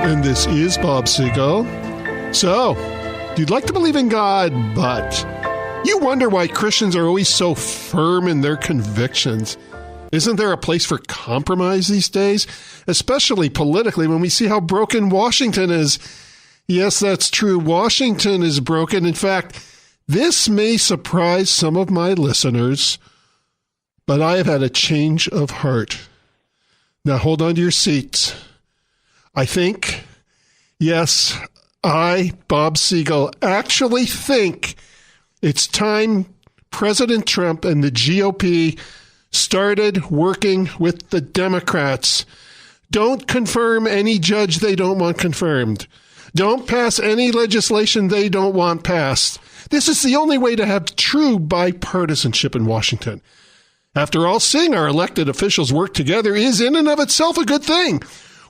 And this is Bob Siegel. So, you'd like to believe in God, but you wonder why Christians are always so firm in their convictions. Isn't there a place for compromise these days? Especially politically, when we see how broken Washington is. Yes, that's true. Washington is broken. In fact, this may surprise some of my listeners, but I have had a change of heart. Now hold on to your seats. I think, yes, I, Bob Siegel, actually think it's time President Trump and the GOP started working with the Democrats. Don't confirm any judge they don't want confirmed. Don't pass any legislation they don't want passed. This is the only way to have true bipartisanship in Washington. After all, seeing our elected officials work together is in and of itself a good thing.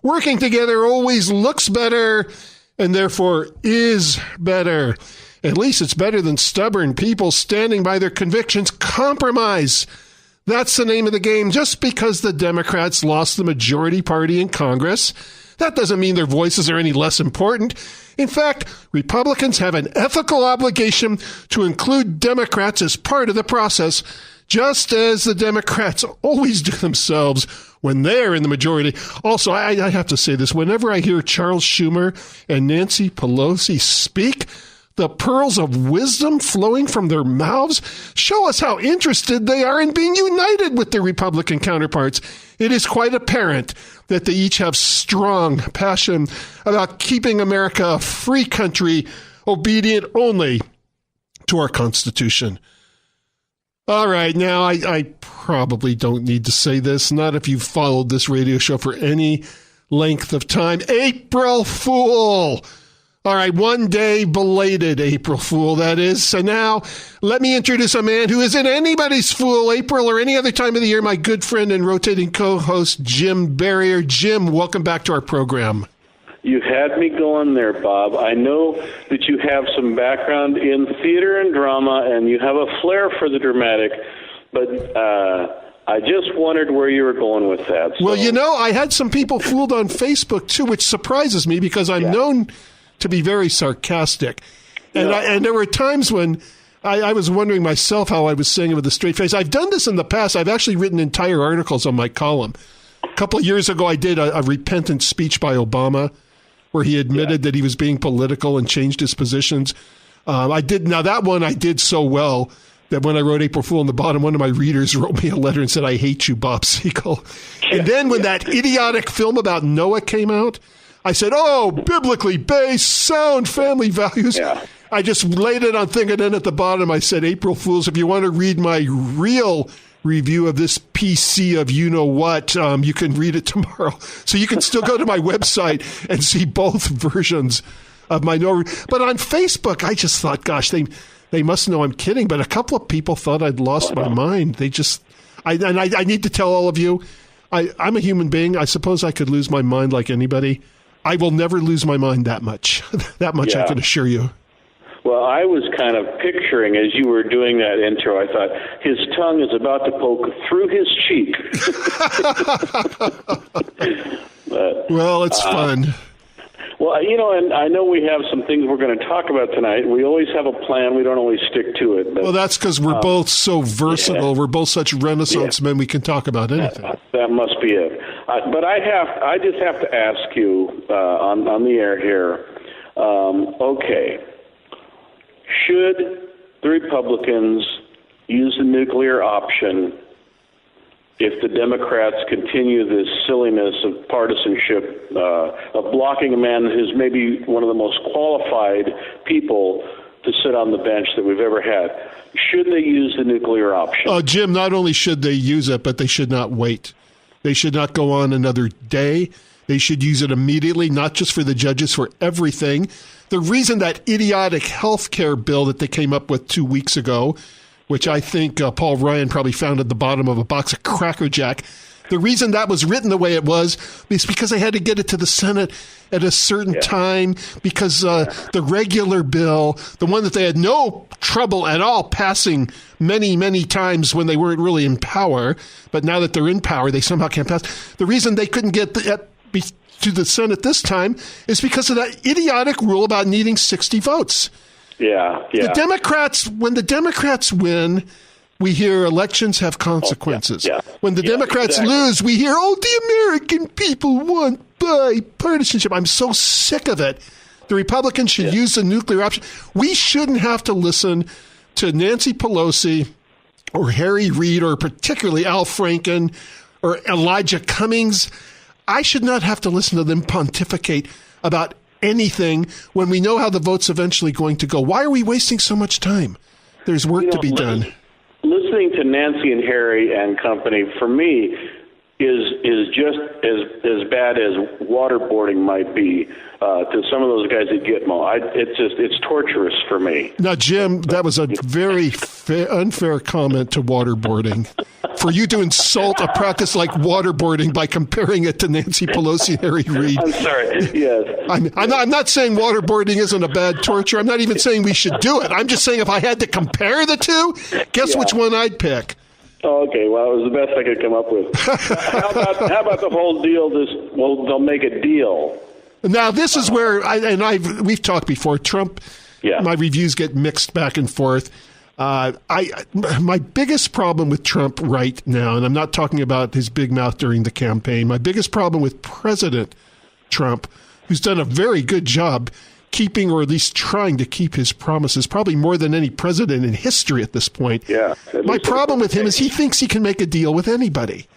Working together always looks better and therefore is better. At least it's better than stubborn people standing by their convictions. Compromise. That's the name of the game. Just because the Democrats lost the majority party in Congress, that doesn't mean their voices are any less important. In fact, Republicans have an ethical obligation to include Democrats as part of the process, just as the Democrats always do themselves when they're in the majority. Also, I have to say this. Whenever I hear Charles Schumer and Nancy Pelosi speak, the pearls of wisdom flowing from their mouths show us how interested they are in being united with their Republican counterparts. It is quite apparent that they each have strong passion about keeping America a free country, obedient only to our Constitution. All right, now I probably don't need to say this, not if you've followed this radio show for any length of time. April Fool! All right, one day belated April Fool, that is. So now, let me introduce a man who isn't anybody's fool, April or any other time of the year, my good friend and rotating co-host, Jim Berrier. Jim, welcome back to our program. You had me going there, Bob. I know that you have some background in theater and drama, and you have a flair for the dramatic, but I just wondered where you were going with that. So. Well, you know, I had some people fooled on Facebook, too, which surprises me because I'm known to be very sarcastic. And, and there were times when I was wondering myself how I was saying it with a straight face. I've done this in the past. I've actually written entire articles on my column. A couple of years ago, I did a repentant speech by Obama where he admitted that he was being political and changed his positions. Now that one I did so well that when I wrote April Fool on the bottom, one of my readers wrote me a letter and said, "I hate you, Bob Siegel." And then when that idiotic film about Noah came out, I said, "Oh, biblically based, sound family values." Yeah. I just laid it on thing, and then at the bottom I said, "April Fools, if you want to read my real review of this PC of you-know-what, you can read it tomorrow." So you can still go to my website and see both versions of my no. But on Facebook, I just thought, gosh, they must know I'm kidding. But a couple of people thought I'd lost my mind. They just, I need to tell all of you, I'm a human being. I suppose I could lose my mind like anybody. I will never lose my mind that much. That much I can assure you. Well, I was kind of picturing, as you were doing that intro, I thought, his tongue is about to poke through his cheek. Well, it's fun. Well, you know, and I know we have some things we're going to talk about tonight. We always have a plan. We don't always stick to it. But, well, that's because we're both so versatile. Yeah. We're both such Renaissance men. We can talk about anything. That must be it. But I just have to ask you on the air here, okay, should the Republicans use the nuclear option if the Democrats continue this silliness of partisanship, of blocking a man who's maybe one of the most qualified people to sit on the bench that we've ever had? Should they use the nuclear option? Jim, not only should they use it, but they should not wait. They should not go on another day. They should use it immediately, not just for the judges, for everything. The reason that idiotic health care bill that they came up with 2 weeks ago, which I think Paul Ryan probably found at the bottom of a box of Cracker Jack, the reason that was written the way it was is because they had to get it to the Senate at a certain time, because the regular bill, the one that they had no trouble at all passing many, many times when they weren't really in power, but now that they're in power, they somehow can't pass. The reason they couldn't get to the Senate this time is because of that idiotic rule about needing 60 votes. Yeah. The Democrats, when the Democrats win, we hear elections have consequences. When the Democrats lose, we hear, the American people want bipartisanship. I'm so sick of it. The Republicans should use the nuclear option. We shouldn't have to listen to Nancy Pelosi or Harry Reid or particularly Al Franken or Elijah Cummings. I should not have to listen to them pontificate about anything when we know how the vote's eventually going to go. Why are we wasting so much time? There's work to be done. Listening to Nancy and Harry and company, for me, is just as bad as waterboarding might be to some of those guys at Gitmo. It's torturous for me. Now, Jim, that was a very unfair comment to waterboarding. For you to insult a practice like waterboarding by comparing it to Nancy Pelosi and Harry Reid. I'm sorry. Yes. I'm not saying waterboarding isn't a bad torture. I'm not even saying we should do it. I'm just saying if I had to compare the two, guess which one I'd pick. Oh, okay, well, it was the best I could come up with. How about the whole deal? They'll make a deal. Now, this is where we've talked before. Trump. My reviews get mixed back and forth. My biggest problem with Trump right now, and I'm not talking about his big mouth during the campaign. My biggest problem with President Trump, who's done a very good job keeping, or at least trying to keep, his promises, probably more than any president in history at this point. My problem with him is he thinks he can make a deal with anybody.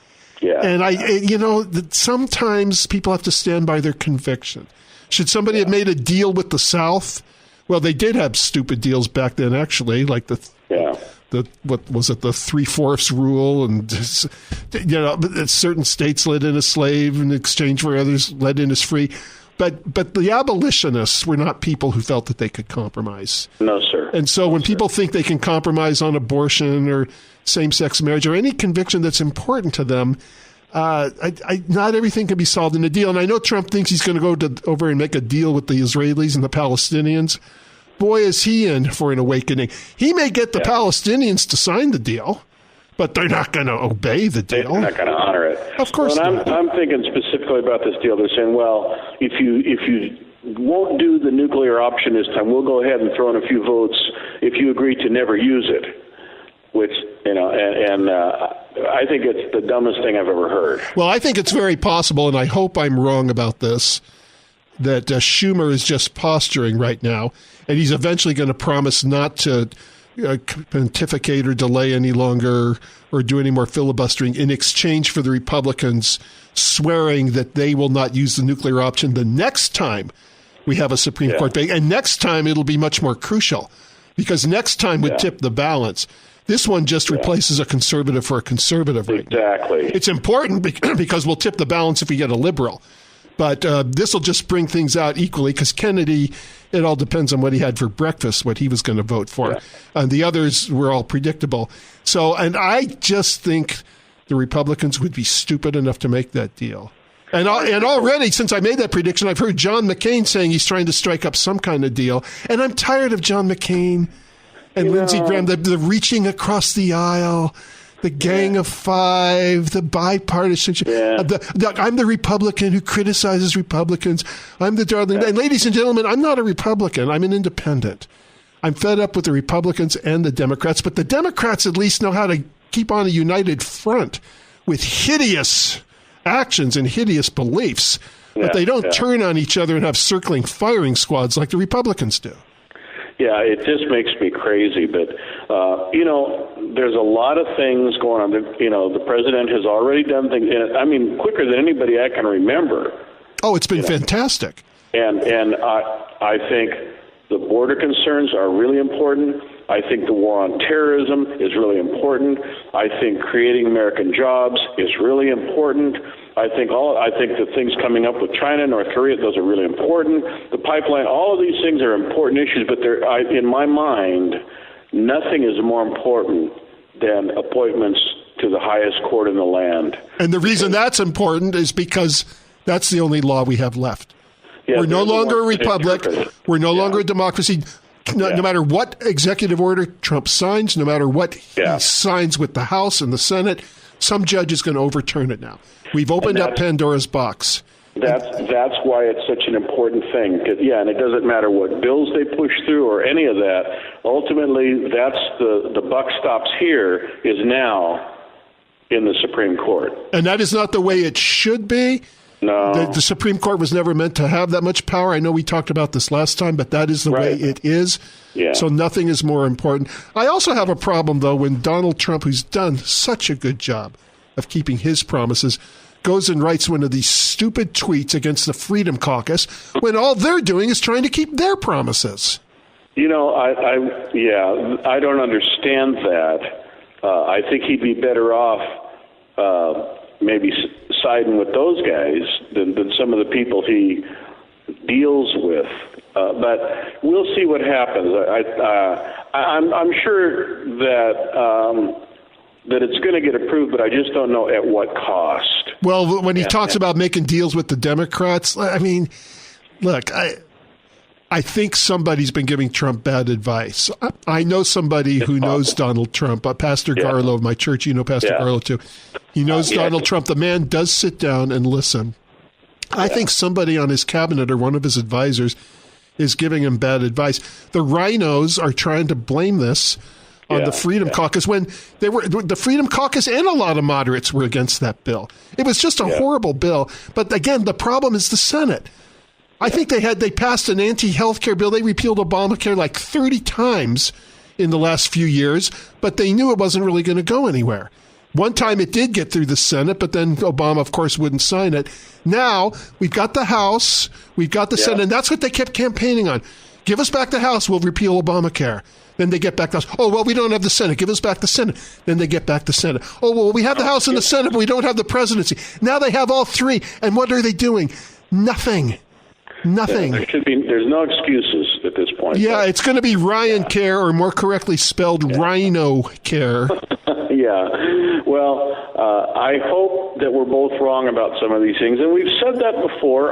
And sometimes people have to stand by their conviction. Should somebody have made a deal with the South? Well, they did have stupid deals back then, actually, like the what was it, the 3/4 rule, and certain states let in a slave in exchange for others let in as free. But the abolitionists were not people who felt that they could compromise. No, sir. And so when people think they can compromise on abortion or same-sex marriage or any conviction that's important to them, not everything can be solved in a deal. And I know Trump thinks he's going to go over and make a deal with the Israelis and the Palestinians. Boy, is he in for an awakening. He may get the Palestinians to sign the deal, but they're not going to obey the deal. They're not going to honor it. Of course not. I'm thinking specifically about this deal. They're saying, well, if you won't do the nuclear option this time, we'll go ahead and throw in a few votes if you agree to never use it. Which, and I think it's the dumbest thing I've ever heard. Well, I think it's very possible, and I hope I'm wrong about this, that Schumer is just posturing right now, and he's eventually going to promise not to pontificate or delay any longer or do any more filibustering in exchange for the Republicans swearing that they will not use the nuclear option the next time we have a Supreme Court debate. And next time it'll be much more crucial because next time would tip the balance. This one just replaces a conservative for a conservative right now. It's important because we'll tip the balance if we get a liberal. But this will just bring things out equally because Kennedy, it all depends on what he had for breakfast, what he was going to vote for. And the others were all predictable. So, and I just think the Republicans would be stupid enough to make that deal. And already, since I made that prediction, I've heard John McCain saying he's trying to strike up some kind of deal. And I'm tired of John McCain and Lindsey Graham, the reaching across the aisle, the Gang of Five, the bipartisanship. I'm the Republican who criticizes Republicans. I'm the darling. And ladies and gentlemen, I'm not a Republican. I'm an independent. I'm fed up with the Republicans and the Democrats, but the Democrats at least know how to keep on a united front with hideous actions and hideous beliefs, but they don't turn on each other and have circling firing squads like the Republicans do. Yeah, it just makes me crazy. But, there's a lot of things going on. The president has already done things, quicker than anybody I can remember. Oh, it's been fantastic. And I think the border concerns are really important. I think the war on terrorism is really important. I think creating American jobs is really important. I think the things coming up with China, North Korea, those are really important. The pipeline, all of these things are important issues, but in my mind, nothing is more important than appointments to the highest court in the land. And the reason that's important is because that's the only law we have left. We're no longer a republic. We're no longer a democracy. No matter what executive order Trump signs, no matter what he signs with the House and the Senate, some judge is going to overturn it now. We've opened up Pandora's box. That's why it's such an important thing. And it doesn't matter what bills they push through or any of that. Ultimately, that's the buck stops here is now in the Supreme Court. And that is not the way it should be. No. The Supreme Court was never meant to have that much power. I know we talked about this last time, but that is the way it is. Yeah. So nothing is more important. I also have a problem, though, when Donald Trump, who's done such a good job of keeping his promises, goes and writes one of these stupid tweets against the Freedom Caucus when all they're doing is trying to keep their promises. I don't understand that. I think he'd be better off maybe siding with those guys than some of the people he deals with. But we'll see what happens. I'm sure that it's going to get approved, but I just don't know at what cost. Well, when he talks about making deals with the Democrats, I mean, look, I think somebody's been giving Trump bad advice. I know somebody who knows Donald Trump, Pastor Garlow of my church. You know Pastor Garlow, too. He knows Donald Trump. The man does sit down and listen. I think somebody on his cabinet or one of his advisors is giving him bad advice. The rhinos are trying to blame this on the Freedom Caucus when the Freedom Caucus and a lot of moderates were against that bill. It was just a horrible bill. But again, the problem is the Senate. I think they passed an anti-healthcare bill. They repealed Obamacare like 30 times in the last few years, but they knew it wasn't really going to go anywhere. One time it did get through the Senate, but then Obama, of course, wouldn't sign it. Now we've got the House, we've got the Senate, and that's what they kept campaigning on. Give us back the House, we'll repeal Obamacare. Then they get back the House. Oh, well, we don't have the Senate. Give us back the Senate. Then they get back the Senate. Oh, well, we have the House and the Senate, but we don't have the presidency. Now they have all three. And what are they doing? Nothing. Nothing. Yeah, there's no excuses at this point. Yeah, it's going to be Ryan Care, or more correctly spelled Rhino Care. Well, I hope that we're both wrong about some of these things. And we've said that before.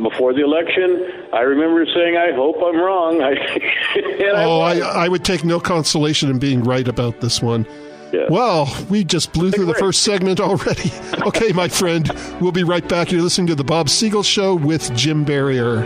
Before the election, I remember saying, I hope I'm wrong. I would take no consolation in being right about this one. Yeah. Well, we just blew through the first segment already. Okay, my friend, we'll be right back. You're listening to The Bob Siegel Show with Jim Berrier.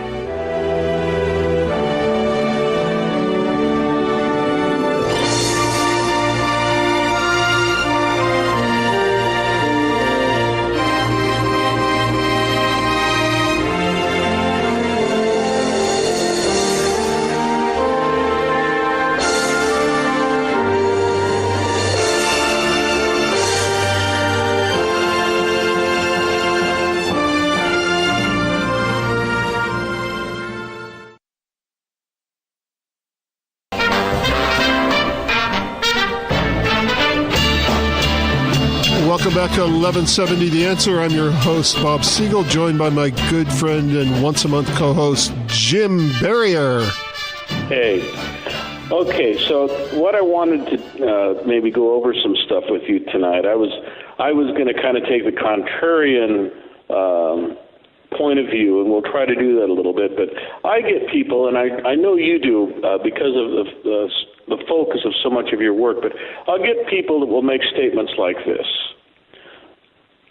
Welcome back to 1170 The Answer. I'm your host, Bob Siegel, joined by my good friend and once-a-month co-host, Jim Berrier. Hey. Okay, so what I wanted to maybe go over some stuff with you tonight. I was going to kind of take the contrarian point of view, and we'll try to do that a little bit. But I get people, and I know you do because of the focus of so much of your work, but I'll get people that will make statements like this.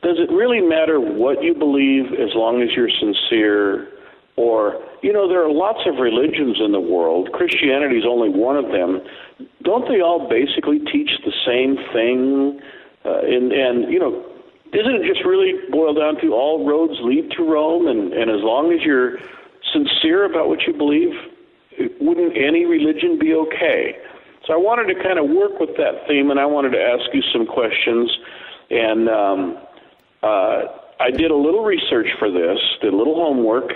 Does it really matter what you believe as long as you're sincere? Or, there are lots of religions in the world. Christianity is only one of them. Don't they all basically teach the same thing? And isn't it just really boiled down to all roads lead to Rome? And as long as you're sincere about what you believe, wouldn't any religion be okay? So I wanted to kind of work with that theme, and I wanted to ask you some questions. And I did a little research for this, did a little homework,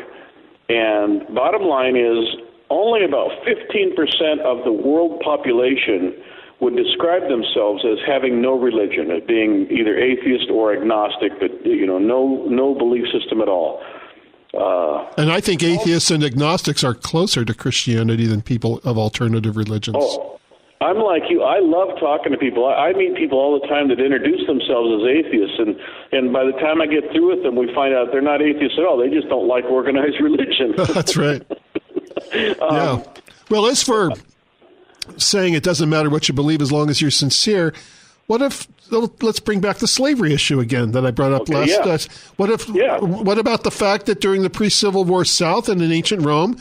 and bottom line is only about 15% of the world population would describe themselves as having no religion, as being either atheist or agnostic, but no belief system at all. And I think atheists and agnostics are closer to Christianity than people of alternative religions. Oh, I'm like you. I love talking to people. I meet people all the time that introduce themselves as atheists, and by the time I get through with them, we find out they're not atheists at all. They just don't like organized religion. That's right. Yeah. Well, as for saying it doesn't matter what you believe as long as you're sincere, What if, let's bring back the slavery issue again that I brought up last. What about the fact that during the pre-Civil War South and in ancient Rome,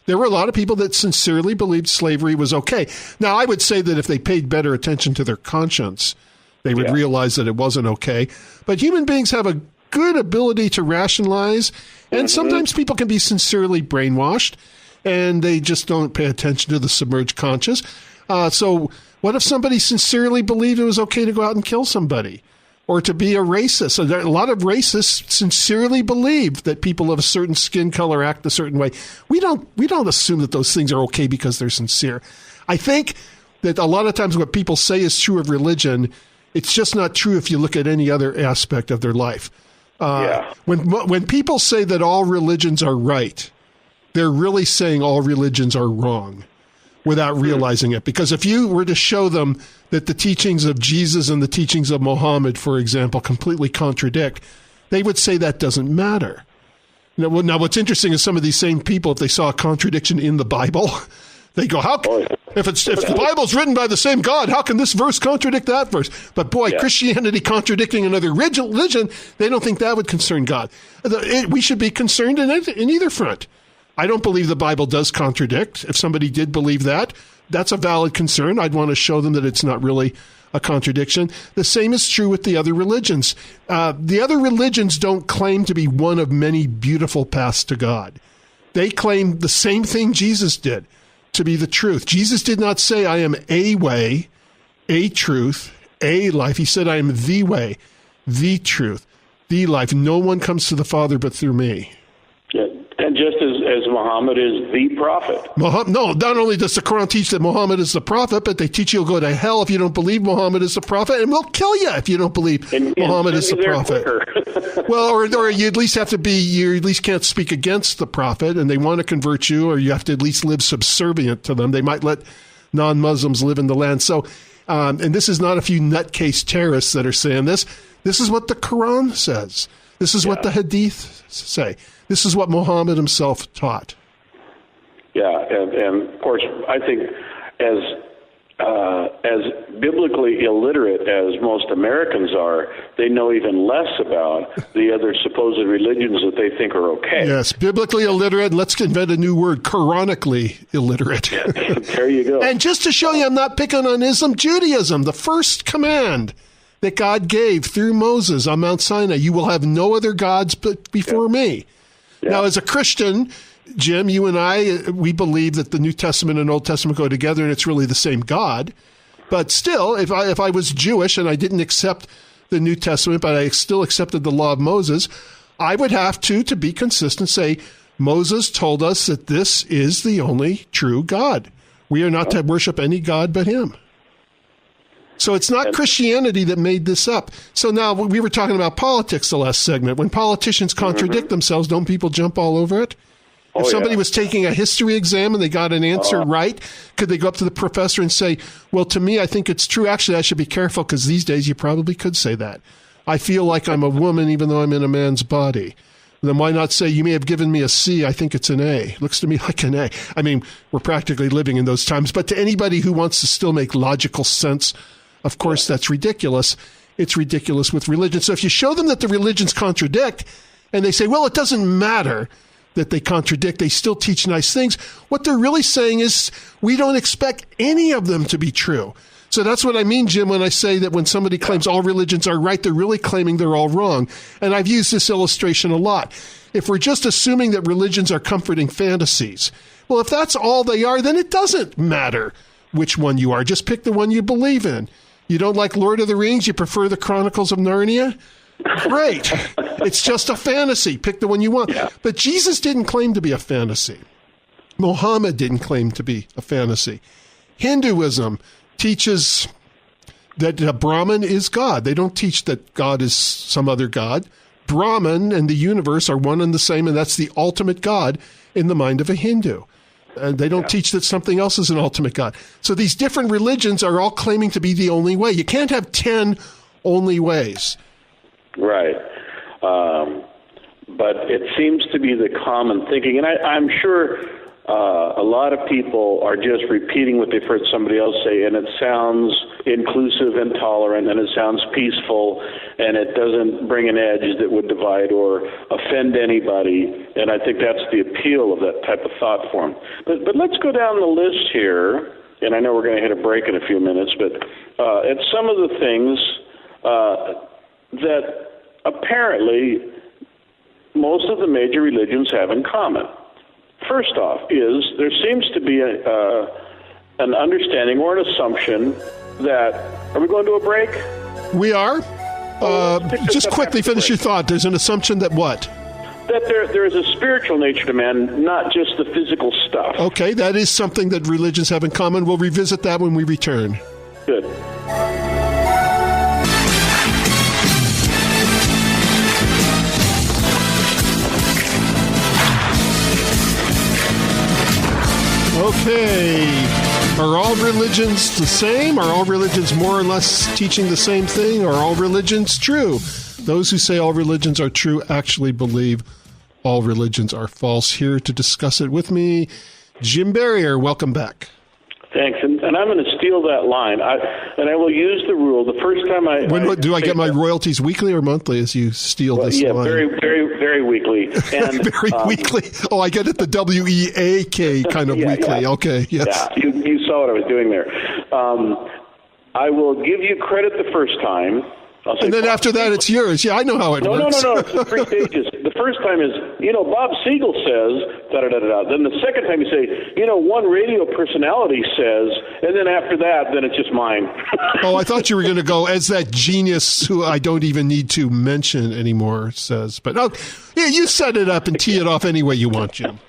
there were a lot of people that sincerely believed slavery was okay. Now, I would say that if they paid better attention to their conscience, they would realize that it wasn't okay. But human beings have a good ability to rationalize, and sometimes people can be sincerely brainwashed, and they just don't pay attention to the submerged conscious. So what if somebody sincerely believed it was okay to go out and kill somebody or to be a racist? So a lot of racists sincerely believe that people of a certain skin color act a certain way. We don't assume that those things are okay because they're sincere. I think that a lot of times what people say is true of religion. It's just not true if you look at any other aspect of their life. When people say that all religions are right, they're really saying all religions are wrong without realizing it. Because if you were to show them that the teachings of Jesus and the teachings of Muhammad, for example, completely contradict, they would say that doesn't matter. Now what's interesting is some of these same people, if they saw a contradiction in the Bible, they go, if the Bible's written by the same God, how can this verse contradict that verse? But boy, Christianity contradicting another religion, they don't think that would concern God. We should be concerned in either front. I don't believe the Bible does contradict. If somebody did believe that, that's a valid concern. I'd want to show them that it's not really a contradiction. The same is true with the other religions. The other religions don't claim to be one of many beautiful paths to God. They claim the same thing Jesus did, to be the truth. Jesus did not say, I am a way, a truth, a life. He said, I am the way, the truth, the life. No one comes to the Father but through me. Yeah. And just as Muhammad is the prophet. No, not only does the Quran teach that Muhammad is the prophet, but they teach you'll go to hell if you don't believe Muhammad is the prophet, and we'll kill you if you don't believe Muhammad is the prophet. Well, or you at least have to you at least can't speak against the prophet, and they want to convert you, or you have to at least live subservient to them. They might let non-Muslims live in the land. So, and this is not a few nutcase terrorists that are saying this. This is what the Quran says. This is what the Hadith say. This is what Muhammad himself taught. Yeah, and of course, I think as biblically illiterate as most Americans are, they know even less about the other supposed religions that they think are okay. Yes, biblically illiterate. Let's invent a new word, Quranically illiterate. There you go. And just to show you I'm not picking on Islam, Judaism, the first command that God gave through Moses on Mount Sinai, you will have no other gods but before me. Yeah. Now, as a Christian, Jim, you and I, we believe that the New Testament and Old Testament go together and it's really the same God. But still, if I was Jewish and I didn't accept the New Testament, but I still accepted the law of Moses, I would have to be consistent, say, Moses told us that this is the only true God. We are not to worship any God but him. So it's not Christianity that made this up. So now we were talking about politics the last segment. When politicians contradict themselves, don't people jump all over it? If somebody was taking a history exam and they got an answer right, could they go up to the professor and say, well, to me, I think it's true. Actually, I should be careful because these days you probably could say that. I feel like I'm a woman even though I'm in a man's body. Then why not say, you may have given me a C, I think it's an A. Looks to me like an A. I mean, we're practically living in those times. But to anybody who wants to still make logical sense, of course, that's ridiculous. It's ridiculous with religion. So if you show them that the religions contradict, and they say, well, it doesn't matter that they contradict, they still teach nice things, what they're really saying is we don't expect any of them to be true. So that's what I mean, Jim, when I say that when somebody claims all religions are right, they're really claiming they're all wrong. And I've used this illustration a lot. If we're just assuming that religions are comforting fantasies, well, if that's all they are, then it doesn't matter which one you are. Just pick the one you believe in. You don't like Lord of the Rings? You prefer the Chronicles of Narnia? Great. It's just a fantasy. Pick the one you want. Yeah. But Jesus didn't claim to be a fantasy. Muhammad didn't claim to be a fantasy. Hinduism teaches that Brahman is God. They don't teach that God is some other God. Brahman and the universe are one and the same, and that's the ultimate God in the mind of a Hindu. And they don't teach that something else is an ultimate God. So these different religions are all claiming to be the only way. You can't have 10 only ways. Right. But it seems to be the common thinking. And I'm sure a lot of people are just repeating what they've heard somebody else say, and it sounds inclusive and tolerant, and it sounds peaceful, and it doesn't bring an edge that would divide or offend anybody. And I think that's the appeal of that type of thought form. But let's go down the list here, and I know we're going to hit a break in a few minutes, but at some of the things that apparently most of the major religions have in common. First off is there seems to be an understanding or an assumption that, are we going to a break? We are. Just quickly finish your thought. There's an assumption that what? That there is a spiritual nature to man, not just the physical stuff. Okay, that is something that religions have in common. We'll revisit that when we return. Good. Okay. Are all religions the same? Are all religions more or less teaching the same thing? Are all religions true? Those who say all religions are true actually believe all religions are false. Here to discuss it with me, Jim Berrier. Welcome back. Thanks, and I'm going to steal that line, and I will use the rule. The first time do I get my royalties weekly or monthly as you steal this line? Yeah, very, very, very weekly. And, very weekly? Oh, I get it the WEAK kind of weekly. Yeah. Okay, yes. Yeah, you saw what I was doing there. I will give you credit the first time. And then after that, it's yours. Yeah, I know how it works. No. It's the 3 stages. The first time is, Bob Siegel says, da-da-da-da-da. Then the second time you say, one radio personality says, and then after that, then it's just mine. Oh, I thought you were going to go, as that genius who I don't even need to mention anymore says. But you set it up and tee it off any way you want, Jim.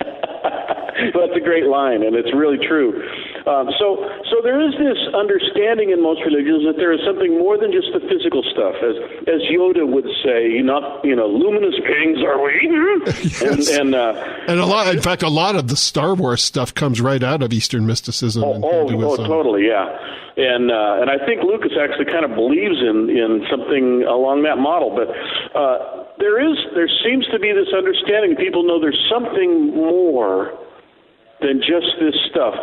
Well, that's a great line, and it's really true. So there is this understanding in most religions that there is something more than just the physical stuff, as Yoda would say, not luminous beings are we? Yes. And a lot. In fact, a lot of the Star Wars stuff comes right out of Eastern mysticism. And Hinduism. Totally, yeah. And I think Lucas actually kind of believes in something along that model, but there seems to be this understanding. People know there's something more than just this stuff.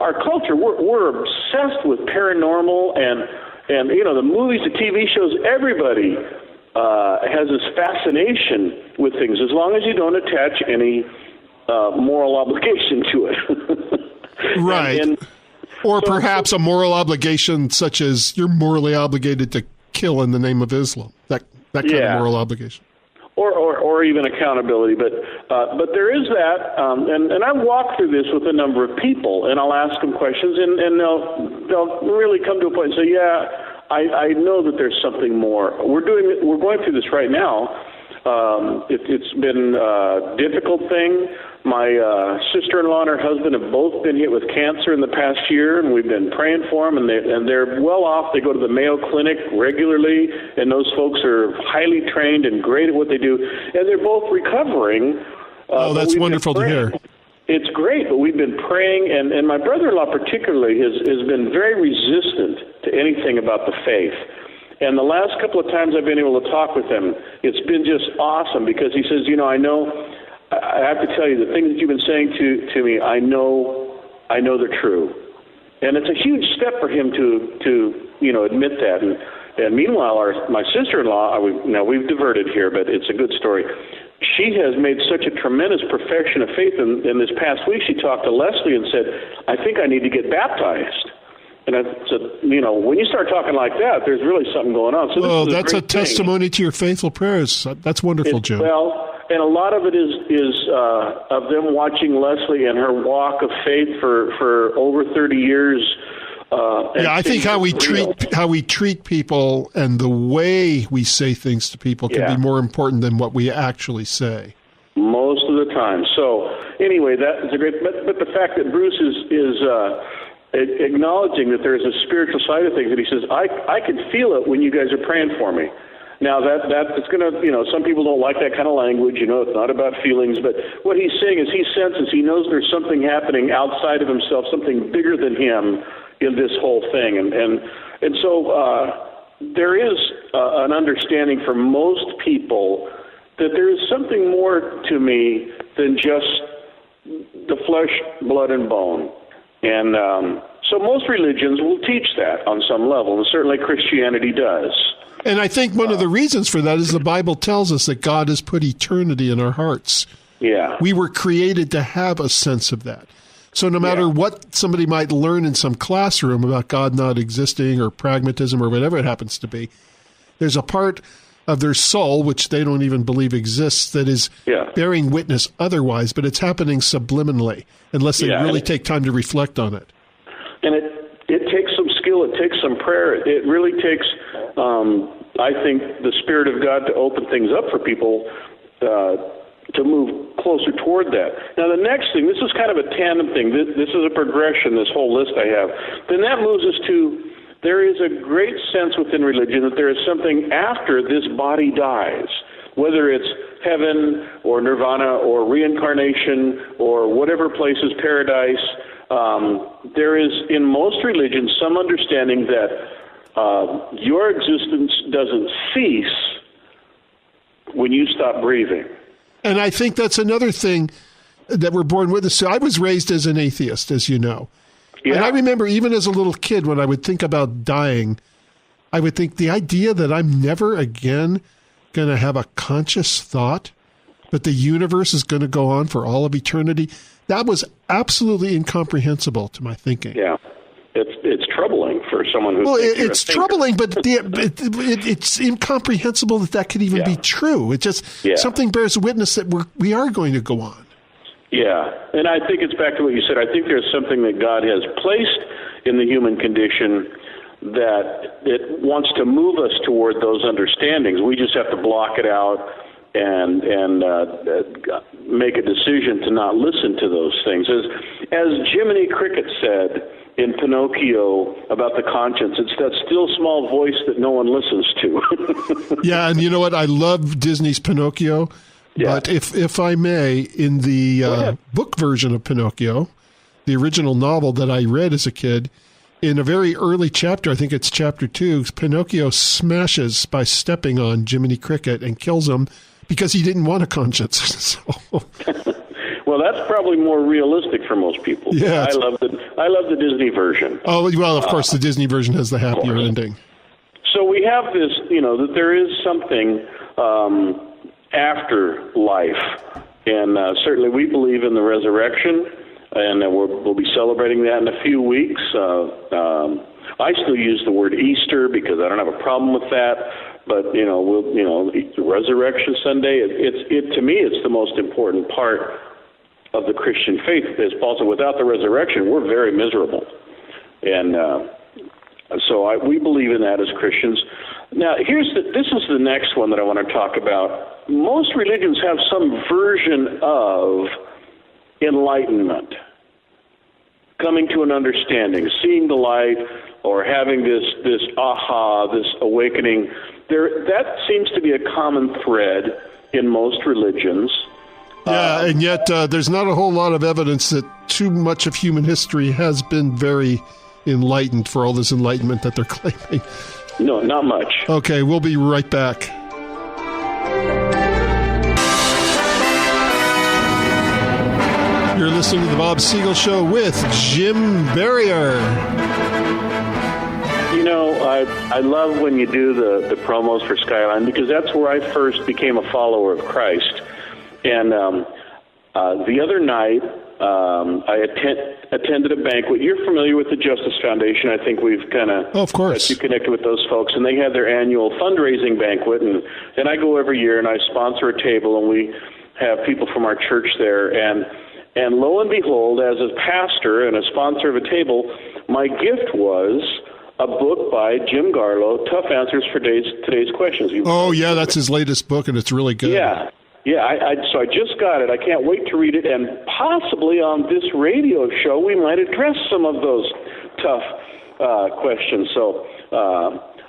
Our culture, we're obsessed with paranormal and the movies, the TV shows, everybody has this fascination with things as long as you don't attach any moral obligation to it. Right. Or perhaps a moral obligation such as you're morally obligated to kill in the name of Islam. That kind of moral obligation. Or even accountability, but there is that, and I've walked through this with a number of people, and I'll ask them questions, and they'll really come to a point and say, I know that there's something more. We're going through this right now. It's been a difficult thing. My sister-in-law and her husband have both been hit with cancer in the past year, and we've been praying for them, and they're well off. They go to the Mayo Clinic regularly, and those folks are highly trained and great at what they do, and they're both recovering. That's wonderful to hear. It's great, but we've been praying, and my brother-in-law particularly has been very resistant to anything about the faith. And the last couple of times I've been able to talk with him, it's been just awesome because he says, I have to tell you, the things that you've been saying to me, I know they're true. And it's a huge step for him to admit that. And meanwhile, my sister-in-law, we've diverted here, but it's a good story. She has made such a tremendous profession of faith. In this past week, she talked to Leslie and said, I think I need to get baptized. And I said, when you start talking like that, there's really something going on. So that's a testimony to your faithful prayers. That's wonderful, Jim. Well, and a lot of it is of them watching Leslie and her walk of faith for over 30 years. I think how we treat people and the way we say things to people can be more important than what we actually say. Most of the time. So anyway, that is a great. But the fact that Bruce is acknowledging that there's a spiritual side of things, and he says, I can feel it when you guys are praying for me. Now that it's going to, some people don't like that kind of language. It's not about feelings, but what he's saying is he senses, he knows there's something happening outside of himself, something bigger than him in this whole thing, and so there is an understanding for most people that there is something more to me than just the flesh, blood, and bone. And so most religions will teach that on some level, and certainly Christianity does. And I think one of the reasons for that is the Bible tells us that God has put eternity in our hearts. Yeah. We were created to have a sense of that. So no matter what somebody might learn in some classroom about God not existing or pragmatism or whatever it happens to be, there's a part of their soul, which they don't even believe exists, that is bearing witness otherwise, but it's happening subliminally, unless they really take time to reflect on it. And it takes some skill, it takes some prayer, it really takes, I think, the Spirit of God to open things up for people to move closer toward that. Now, the next thing, this is kind of a tandem thing, this is a progression, this whole list I have. Then that moves us to, there is a great sense within religion that there is something after this body dies, whether it's heaven or nirvana or reincarnation or whatever place is paradise. There is, in most religions, some understanding that your existence doesn't cease when you stop breathing. And I think that's another thing that we're born with. So I was raised as an atheist, as you know. Yeah. And I remember even as a little kid, when I would think about dying, I would think the idea that I'm never again going to have a conscious thought, but the universe is going to go on for all of eternity, that was absolutely incomprehensible to my thinking. Yeah. It's troubling for someone who. Well, it's troubling, but it's incomprehensible that could even be true. It just something bears witness that we are going to go on. Yeah, and I think it's back to what you said. I think there's something that God has placed in the human condition that it wants to move us toward those understandings. We just have to block it out and make a decision to not listen to those things. As Jiminy Cricket said in Pinocchio about the conscience, it's that still small voice that no one listens to. Yeah, and you know what? I love Disney's Pinocchio. Yeah. But if I may, in the book version of Pinocchio, the original novel that I read as a kid, in a very early chapter, I think it's chapter 2, Pinocchio smashes by stepping on Jiminy Cricket and kills him because he didn't want a conscience. Well, that's probably more realistic for most people. Yeah, I love the Disney version. Oh, well, of course, the Disney version has the happier ending. So we have this, that there is something after life, and certainly we believe in the resurrection, and we'll be celebrating that in a few weeks. I still use the word Easter because I don't have a problem with that, but Resurrection Sunday, to me it's the most important part of the Christian faith. As Paul said, without the resurrection, we're very miserable, and so we believe in that as Christians. Now, this is the next one that I want to talk about. Most religions have some version of enlightenment, coming to an understanding, seeing the light, or having this aha, this awakening. That seems to be a common thread in most religions. Yeah, and yet there's not a whole lot of evidence that too much of human history has been very enlightened for all this enlightenment that they're claiming. No, not much. Okay, we'll be right back. You're listening to the Bob Siegel Show with Jim Berrier. I love when you do the promos for Skyline because that's where I first became a follower of Christ. And the other night, I attended a banquet. You're familiar with the Justice Foundation. I think we've kind of of course. You connected with those folks, and they had their annual fundraising banquet. And I go every year, and I sponsor a table, and we have people from our church there. And lo and behold, as a pastor and a sponsor of a table, my gift was a book by Jim Garlow, Tough Answers for Today's Questions. Yeah, that's his latest book, and it's really good. Yeah. So I just got it. I can't wait to read it, and possibly on this radio show we might address some of those tough questions. So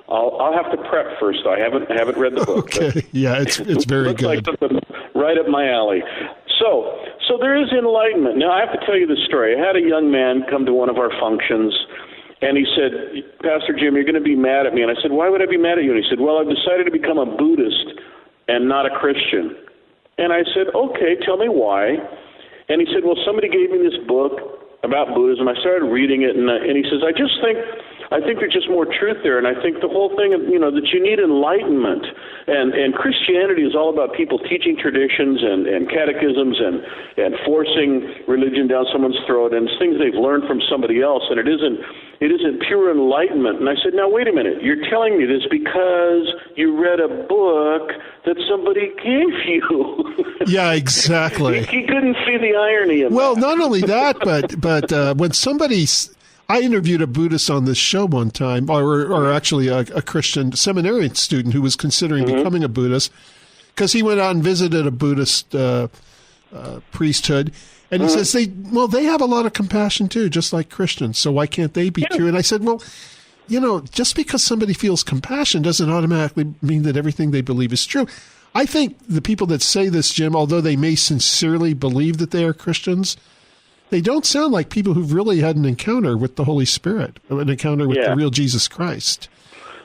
I'll have to prep first. I haven't read the book. Okay, yeah, it's very looks good. Like something right up my alley. So there is enlightenment. Now I have to tell you this story. I had a young man come to one of our functions, and he said, "Pastor Jim, you're going to be mad at me." And I said, "Why would I be mad at you?" And he said, "Well, I've decided to become a Buddhist and not a Christian." And I said, "Okay, tell me why." And he said, well, somebody gave me this book about Buddhism. I started reading it, and he says, I think there's just more truth there, and I think the whole thing, that you need enlightenment, and Christianity is all about people teaching traditions and catechisms and forcing religion down someone's throat, and it's things they've learned from somebody else, and it isn't pure enlightenment. And I said, now wait a minute, you're telling me this because you read a book that somebody gave you. Yeah, exactly. He couldn't see the irony of that. Well, not only that, but when I interviewed a Buddhist on this show one time, or actually a Christian seminarian student who was considering becoming a Buddhist, because he went out and visited a Buddhist priesthood, and he says, they have a lot of compassion too, just like Christians, so why can't they be true? And I said, well, just because somebody feels compassion doesn't automatically mean that everything they believe is true. I think the people that say this, Jim, although they may sincerely believe that they are Christians, they don't sound like people who've really had an encounter with the Holy Spirit, an encounter with the real Jesus Christ.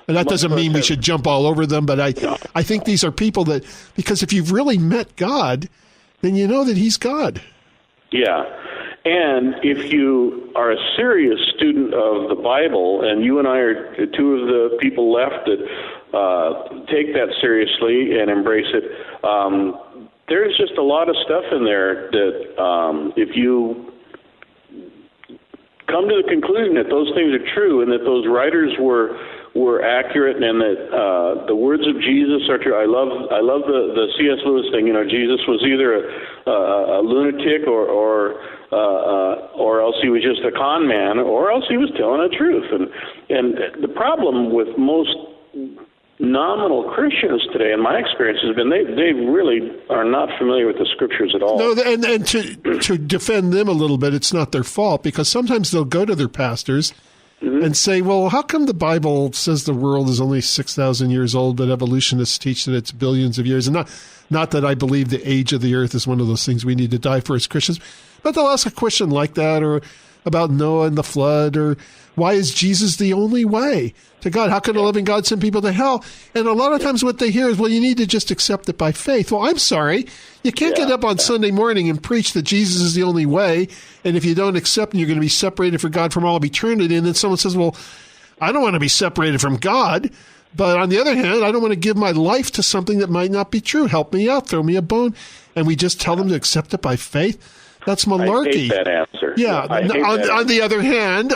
And that doesn't mean we should jump all over them, but I think these are people that, because if you've really met God, then you know that he's God. Yeah. And if you are a serious student of the Bible, and you and I are two of the people left that take that seriously and embrace it, there's just a lot of stuff in there that if you come to the conclusion that those things are true and that those writers were accurate and that the words of Jesus are true. I love the C.S. Lewis thing. Jesus was either a lunatic or else he was just a con man, or else he was telling the truth. And the problem with most nominal Christians today, in my experience, has been they really are not familiar with the scriptures at all. No, and to defend them a little bit, it's not their fault, because sometimes they'll go to their pastors and say, well, how come the Bible says the world is only 6,000 years old, but evolutionists teach that it's billions of years? And not that I believe the age of the earth is one of those things we need to die for as Christians, but they'll ask a question like that, or about Noah and the flood, or why is Jesus the only way to God? How can a loving God send people to hell? And a lot of times what they hear is, well, you need to just accept it by faith. Well, I'm sorry. You can't get up on Sunday morning and preach that Jesus is the only way, and if you don't accept, you're going to be separated from God from all of eternity. And then someone says, well, I don't want to be separated from God, but on the other hand, I don't want to give my life to something that might not be true. Help me out. Throw me a bone. And we just tell them to accept it by faith. That's malarkey. I hate that answer. Yeah. On the other hand,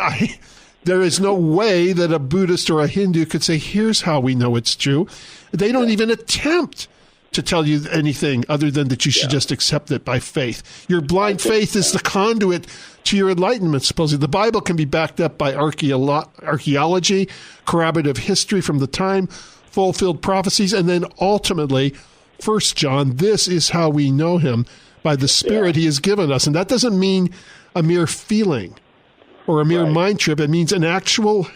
there is no way that a Buddhist or a Hindu could say, here's how we know it's true. They don't even attempt to tell you anything other than that you should just accept it by faith. Your blind faith is the conduit to your enlightenment, supposedly. The Bible can be backed up by archaeology, corroborative history from the time, fulfilled prophecies, and then ultimately, 1 John, this is how we know him, by the Spirit he has given us. And that doesn't mean a mere feeling or a mere mind trip. It means an actual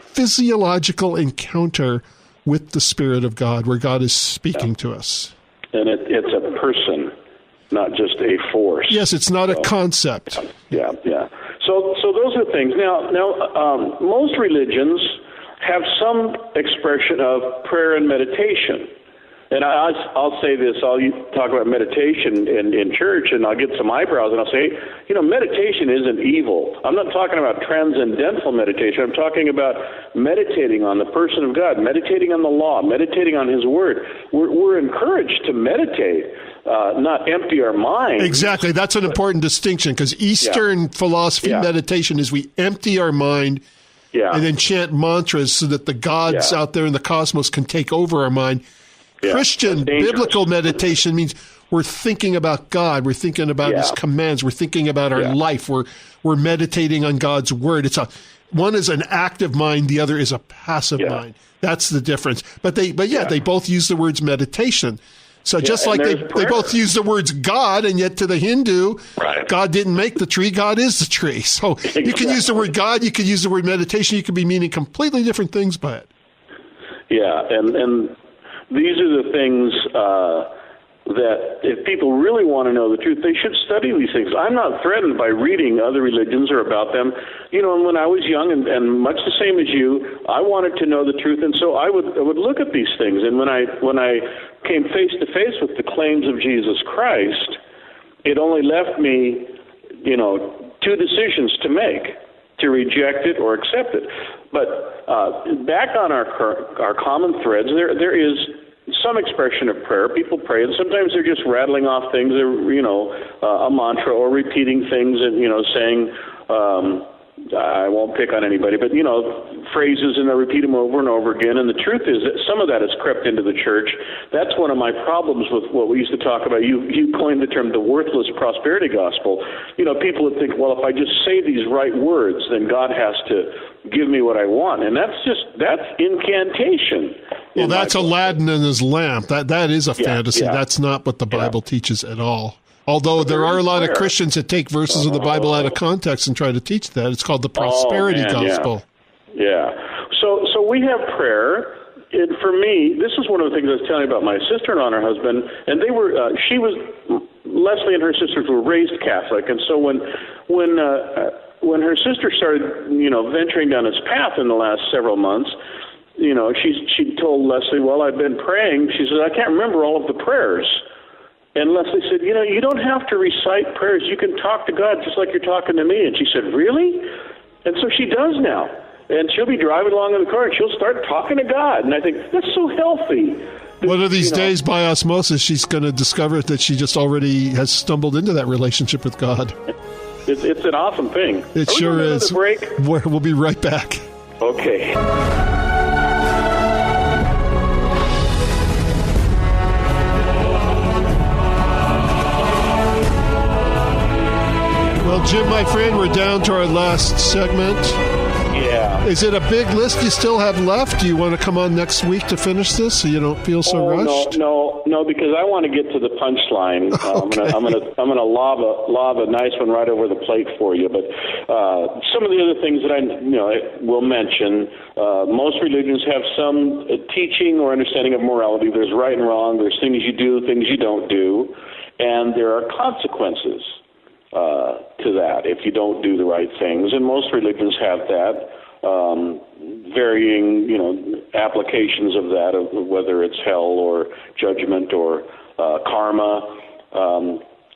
physiological encounter with the Spirit of God, where God is speaking to us. And it's a person, not just a force. Yes, it's not a concept. Yeah. So those are things. Now, most religions have some expression of prayer and meditation. And I'll say this, I'll talk about meditation in church, and I'll get some eyebrows, and I'll say, meditation isn't evil. I'm not talking about transcendental meditation. I'm talking about meditating on the person of God, meditating on the law, meditating on his word. We're encouraged to meditate, not empty our minds. Exactly. That's an important distinction, because Eastern philosophy meditation is we empty our mind and then chant mantras so that the gods out there in the cosmos can take over our mind. Christian biblical meditation means we're thinking about God. We're thinking about his commands. We're thinking about our life. We're meditating on God's word. One is an active mind. The other is a passive mind. That's the difference. But they both use the words meditation. So just like they both use the words God, and yet to the Hindu, God didn't make the tree. God is the tree. So you can use the word God. You can use the word meditation. You could be meaning completely different things by it. Yeah, and these are the things that if people really want to know the truth, they should study these things. I'm not threatened by reading other religions or about them. And when I was young and much the same as you, I wanted to know the truth, and so I would look at these things. And when I came face to face with the claims of Jesus Christ, it only left me, two decisions to make, to reject it or accept it. But back on our common threads, there is some expression of prayer. People pray, and sometimes they're just rattling off things, a mantra, or repeating things, and saying, I won't pick on anybody, but phrases, and they repeat them over and over again. And the truth is that some of that has crept into the church. That's one of my problems with what we used to talk about. You coined the term the worthless prosperity gospel. People would think, well, if I just say these right words, then God has to give me what I want, and that's incantation. Well, that's Aladdin and his lamp. That is a fantasy. Yeah. That's not what the Bible teaches at all. Although there are a lot of Christians that take verses of the Bible out of context and try to teach that. It's called the prosperity gospel. Yeah. So we have prayer. And for me, this is one of the things I was telling you about my sister-in-law and her husband, and they were. Leslie and her sisters were raised Catholic, and so when her sister started, venturing down this path in the last several months, she told Leslie, well, I've been praying. She said, I can't remember all of the prayers. And Leslie said, you don't have to recite prayers. You can talk to God just like you're talking to me. And she said, really? And so she does now. And she'll be driving along in the car, and she'll start talking to God. And I think, that's so healthy. One of these days, by osmosis, she's going to discover that she just already has stumbled into that relationship with God. It's an awesome thing. It sure is. Break? We'll be right back. Okay. Well, Jim, my friend, we're down to our last segment. Yeah. Is it a big list you still have left? Do you want to come on next week to finish this so you don't feel so rushed? No, because I want to get to the punchline. Okay. I'm gonna lob a nice one right over the plate for you. But some of the other things that I will mention. Most religions have some teaching or understanding of morality. There's right and wrong. There's things you do, things you don't do, and there are consequences to that if you don't do the right things. And most religions have that. Varying, applications of that, of whether it's hell or judgment or karma.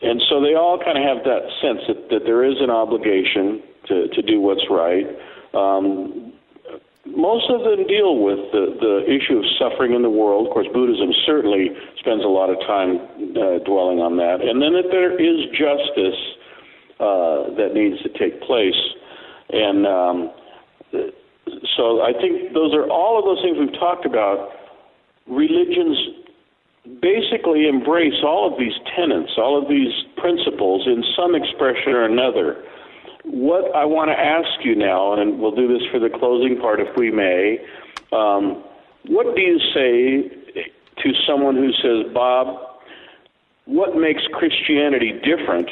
And so they all kind of have that sense that there is an obligation to do what's right. Most of them deal with the issue of suffering in the world. Of course, Buddhism certainly spends a lot of time dwelling on that. And then that there is justice that needs to take place. And so I think those are all of those things we've talked about. Religions basically embrace all of these tenets, all of these principles in some expression or another. What I want to ask you now, and we'll do this for the closing part if we may, what do you say to someone who says, Bob, what makes Christianity different?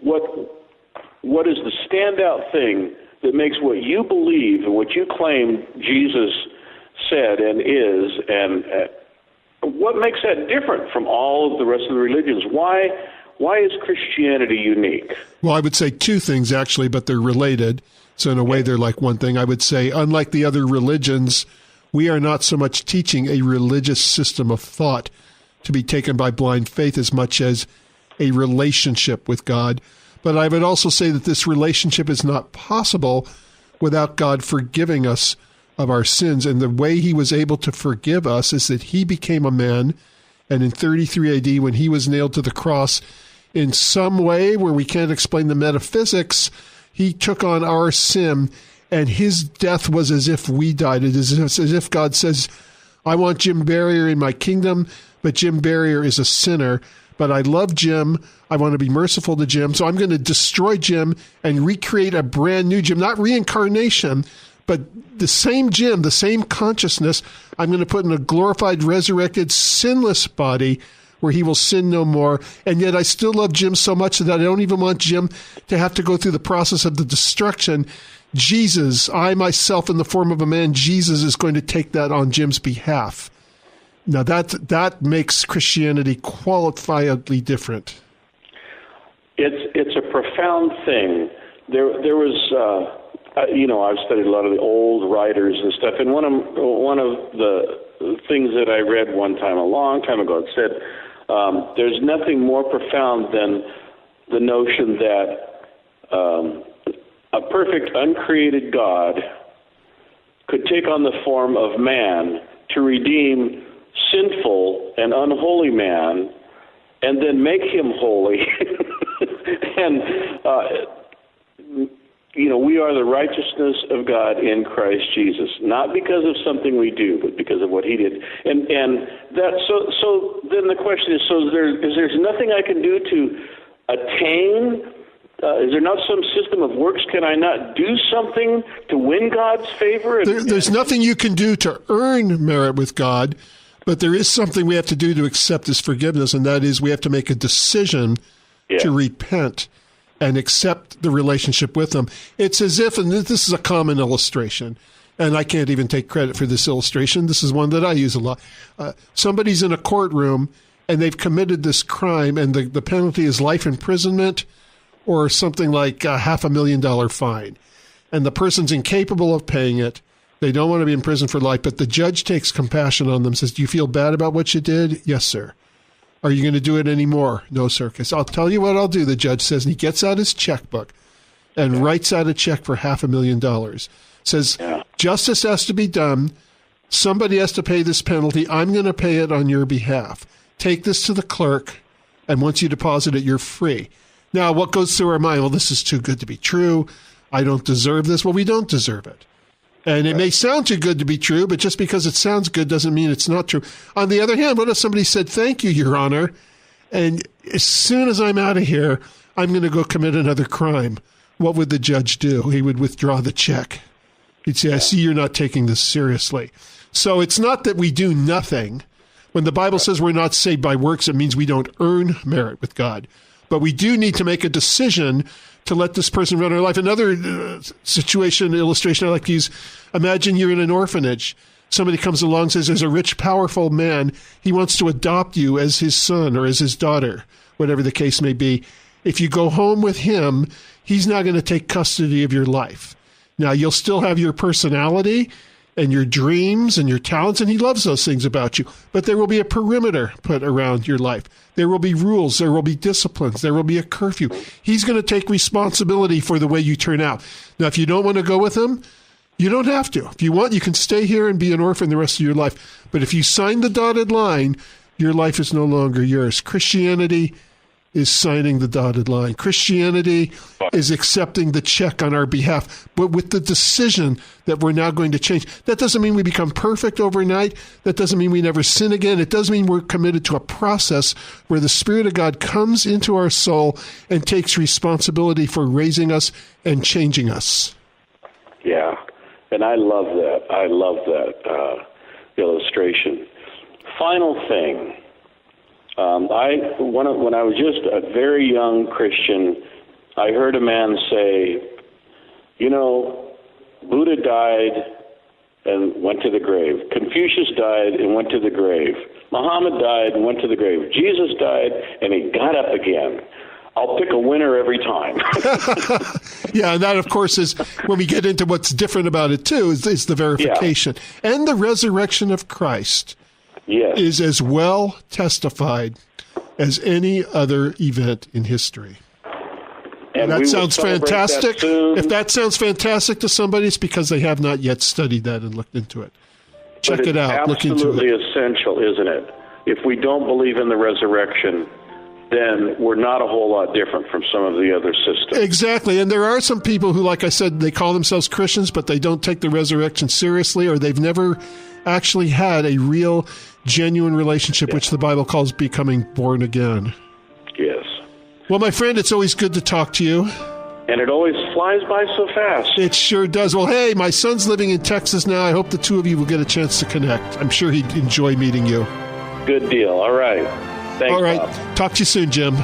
What is the standout thing that makes what you believe and what you claim Jesus said and is, and what makes that different from all of the rest of the religions? Why is Christianity unique? Well, I would say two things, actually, but they're related. So in a way, they're like one thing. I would say, unlike the other religions, we are not so much teaching a religious system of thought to be taken by blind faith as much as a relationship with God. But I would also say that this relationship is not possible without God forgiving us of our sins. And the way he was able to forgive us is that he became a man. And in 33 AD, when he was nailed to the cross, in some way where we can't explain the metaphysics, he took on our sin, and his death was as if we died. It is as if God says, I want Jim Berrier in my kingdom, but Jim Berrier is a sinner. But I love Jim. I want to be merciful to Jim. So I'm going to destroy Jim and recreate a brand new Jim, not reincarnation, but the same Jim, the same consciousness. I'm going to put in a glorified, resurrected, sinless body where he will sin no more. And yet I still love Jim so much that I don't even want Jim to have to go through the process of the destruction. Jesus, I myself in the form of a man, Jesus is going to take that on Jim's behalf. Now, that makes Christianity qualifiably different. It's a profound thing. There was, I've studied a lot of the old writers and stuff, and one of the things that I read one time, a long time ago, it said, There's nothing more profound than the notion that a perfect, uncreated God could take on the form of man to redeem sinful and unholy man and then make him holy. And, we are the righteousness of God in Christ Jesus, not because of something we do, but because of what he did. And that, so then the question is, is there nothing I can do to attain? Is there not some system of works? Can I not do something to win God's favor? There's nothing you can do to earn merit with God, but there is something we have to do to accept his forgiveness, and that is we have to make a decision to repent and accept the relationship with him. It's as if, and this is a common illustration, and I can't even take credit for this illustration. This is one that I use a lot. Somebody's in a courtroom, and they've committed this crime, and the penalty is life imprisonment or something like $500,000 fine. And the person's incapable of paying it. They don't want to be in prison for life, but the judge takes compassion on them, says, do you feel bad about what you did? Yes, sir. Are you going to do it anymore? No, sir. Because I'll tell you what I'll do, the judge says, and he gets out his checkbook and writes out a check for $500,000. Says, justice has to be done. Somebody has to pay this penalty. I'm going to pay it on your behalf. Take this to the clerk, and once you deposit it, you're free. Now, what goes through our mind? Well, this is too good to be true. I don't deserve this. Well, we don't deserve it. And it may sound too good to be true, but just because it sounds good doesn't mean it's not true. On the other hand, what if somebody said, thank you, Your Honor, and as soon as I'm out of here, I'm going to go commit another crime? What would the judge do? He would withdraw the check. He'd say, I see you're not taking this seriously. So it's not that we do nothing. When the Bible says we're not saved by works, it means we don't earn merit with God. But we do need to make a decision to let this person run our life. Another illustration I like to use, imagine you're in an orphanage. Somebody comes along and says, there's a rich, powerful man. He wants to adopt you as his son or as his daughter, whatever the case may be. If you go home with him, he's not going to take custody of your life. Now, you'll still have your personality and your dreams and your talents, and he loves those things about you. But there will be a perimeter put around your life. There will be rules. There will be disciplines. There will be a curfew. He's going to take responsibility for the way you turn out. Now, if you don't want to go with him, you don't have to. If you want, you can stay here and be an orphan the rest of your life. But if you sign the dotted line, your life is no longer yours. Christianity is signing the dotted line. Christianity is accepting the check on our behalf, but with the decision that we're now going to change. That doesn't mean we become perfect overnight. That doesn't mean we never sin again. It does mean we're committed to a process where the Spirit of God comes into our soul and takes responsibility for raising us and changing us. Yeah, and I love that. I love that illustration. Final thing. When I was just a very young Christian, I heard a man say, Buddha died and went to the grave. Confucius died and went to the grave. Muhammad died and went to the grave. Jesus died and he got up again. I'll pick a winner every time. Yeah, and that, of course, is when we get into what's different about it, too, is the verification. Yeah. And the resurrection of Christ. Yes. Is as well testified as any other event in history. And that sounds fantastic. If that sounds fantastic to somebody, it's because they have not yet studied that and looked into it. Check it out. Look into it. It's absolutely essential, isn't it? If we don't believe in the resurrection, then we're not a whole lot different from some of the other systems. Exactly. And there are some people who, like I said, they call themselves Christians, but they don't take the resurrection seriously, or they've never actually had a real, genuine relationship, which the Bible calls becoming born again. Yes. Well, my friend, it's always good to talk to you. And it always flies by so fast. It sure does. Well, hey, my son's living in Texas now. I hope the two of you will get a chance to connect. I'm sure he'd enjoy meeting you. Good deal. All right. Thanks, all right. Bob. Talk to you soon, Jim.